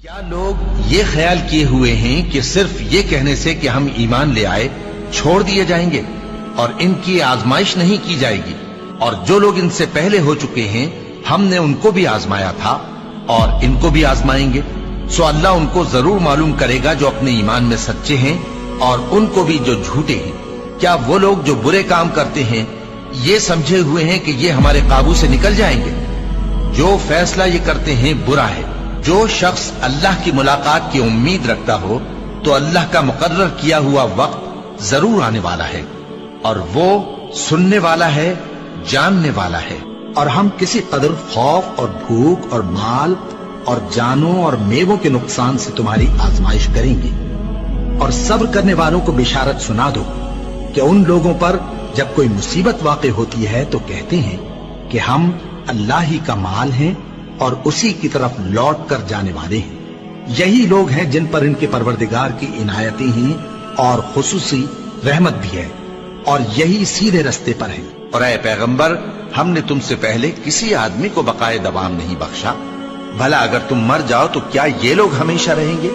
کیا لوگ یہ خیال کیے ہوئے ہیں کہ صرف یہ کہنے سے کہ ہم ایمان لے آئے چھوڑ دیے جائیں گے اور ان کی آزمائش نہیں کی جائے گی؟ اور جو لوگ ان سے پہلے ہو چکے ہیں ہم نے ان کو بھی آزمایا تھا اور ان کو بھی آزمائیں گے، سو اللہ ان کو ضرور معلوم کرے گا جو اپنے ایمان میں سچے ہیں اور ان کو بھی جو جھوٹے ہیں۔ کیا وہ لوگ جو برے کام کرتے ہیں یہ سمجھے ہوئے ہیں کہ یہ ہمارے قابو سے نکل جائیں گے؟ جو فیصلہ یہ کرتے ہیں برا ہے۔ جو شخص اللہ کی ملاقات کی امید رکھتا ہو تو اللہ کا مقرر کیا ہوا وقت ضرور آنے والا ہے، اور وہ سننے والا ہے، جاننے والا ہے۔ اور ہم کسی قدر خوف اور بھوک اور مال اور جانوں اور میووں کے نقصان سے تمہاری آزمائش کریں گے، اور صبر کرنے والوں کو بشارت سنا دو کہ ان لوگوں پر جب کوئی مصیبت واقع ہوتی ہے تو کہتے ہیں کہ ہم اللہ ہی کا مال ہیں اور اسی کی طرف لوٹ کر جانے والے ہیں۔ یہی لوگ ہیں جن پر ان کے پروردگار کی عنایتیں ہیں اور خصوصی رحمت بھی ہے، اور یہی سیدھے رستے پر ہیں۔ اور اے پیغمبر، ہم نے تم سے پہلے کسی آدمی کو بقائے دوام نہیں بخشا، بھلا اگر تم مر جاؤ تو کیا یہ لوگ ہمیشہ رہیں گے؟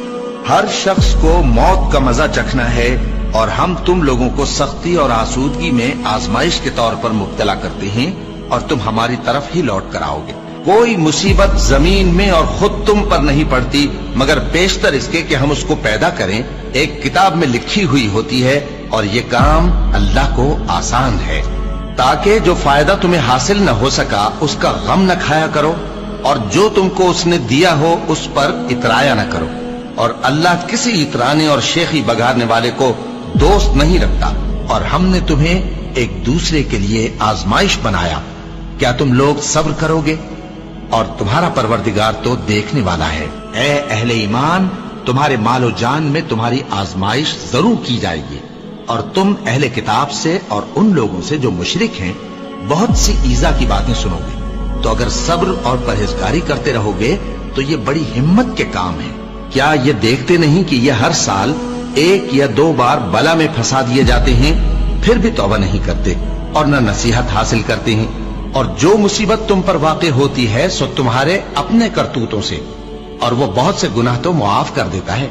ہر شخص کو موت کا مزہ چکھنا ہے، اور ہم تم لوگوں کو سختی اور آسودگی میں آزمائش کے طور پر مبتلا کرتے ہیں، اور تم ہماری طرف ہی لوٹ کر آؤ گے۔ کوئی مصیبت زمین میں اور خود تم پر نہیں پڑتی مگر بیشتر اس کے کہ ہم اس کو پیدا کریں ایک کتاب میں لکھی ہوئی ہوتی ہے، اور یہ کام اللہ کو آسان ہے، تاکہ جو فائدہ تمہیں حاصل نہ ہو سکا اس کا غم نہ کھایا کرو، اور جو تم کو اس نے دیا ہو اس پر اترایا نہ کرو۔ اور اللہ کسی اترانے اور شیخی بگاڑنے والے کو دوست نہیں رکھتا۔ اور ہم نے تمہیں ایک دوسرے کے لیے آزمائش بنایا، کیا تم لوگ صبر کرو گے؟ اور تمہارا پروردگار تو دیکھنے والا ہے۔ اے اہل ایمان، تمہارے مال و جان میں تمہاری آزمائش ضرور کی جائے گی، اور تم اہل کتاب سے اور ان لوگوں سے جو مشرک ہیں بہت سی ایذا کی باتیں سنو گے، تو اگر صبر اور پرہیزگاری کرتے رہو گے تو یہ بڑی ہمت کے کام ہے۔ کیا یہ دیکھتے نہیں کہ یہ ہر سال 1 یا 2 بار بلا میں پھنسا دیے جاتے ہیں، پھر بھی توبہ نہیں کرتے اور نہ نصیحت حاصل کرتے ہیں؟ اور جو مصیبت تم پر واقع ہوتی ہے سو تمہارے اپنے کرتوتوں سے، اور وہ بہت سے گناہ تو معاف کر دیتا ہے۔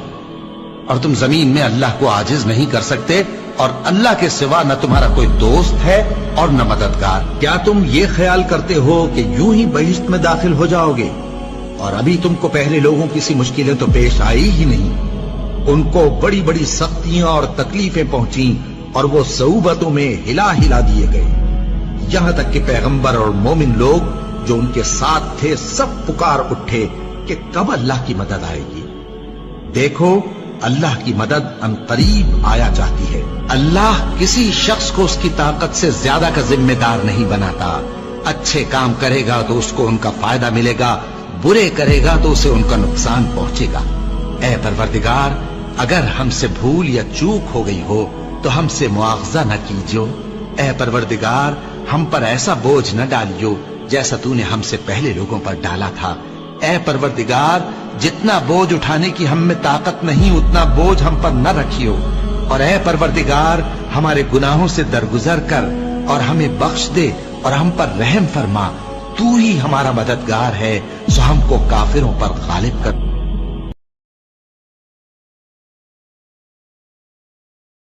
اور تم زمین میں اللہ کو عاجز نہیں کر سکتے، اور اللہ کے سوا نہ تمہارا کوئی دوست ہے اور نہ مددگار۔ کیا تم یہ خیال کرتے ہو کہ یوں ہی بہشت میں داخل ہو جاؤ گے، اور ابھی تم کو پہلے لوگوں کی سی مشکلیں تو پیش آئی ہی نہیں؟ ان کو بڑی بڑی سختیاں اور تکلیفیں پہنچیں، اور وہ صعوبتوں میں ہلا ہلا دیے گئے، یہاں تک کہ پیغمبر اور مومن لوگ جو ان کے ساتھ تھے سب پکار اٹھے کہ کب اللہ کی مدد آئے گی۔ دیکھو، اللہ کی مدد ان قریب آیا چاہتی ہے۔ اللہ کسی شخص کو اس کی طاقت سے زیادہ کا ذمہ دار نہیں بناتا۔ اچھے کام کرے گا تو اس کو ان کا فائدہ ملے گا، برے کرے گا تو اسے ان کا نقصان پہنچے گا۔ اے پروردگار، اگر ہم سے بھول یا چوک ہو گئی ہو تو ہم سے مواخذہ نہ کیجو۔ اے پروردگار، ہم پر ایسا بوجھ نہ ڈالیو جیسا تو نے ہم سے پہلے لوگوں پر ڈالا تھا۔ اے پروردگار، جتنا بوجھ اٹھانے کی ہم میں طاقت نہیں اتنا بوجھ ہم پر نہ رکھیو، اور اے پروردگار، ہمارے گناہوں سے درگزر کر اور ہمیں بخش دے اور ہم پر رحم فرما۔ تو ہی ہمارا مددگار ہے، سو ہم کو کافروں پر غالب کر۔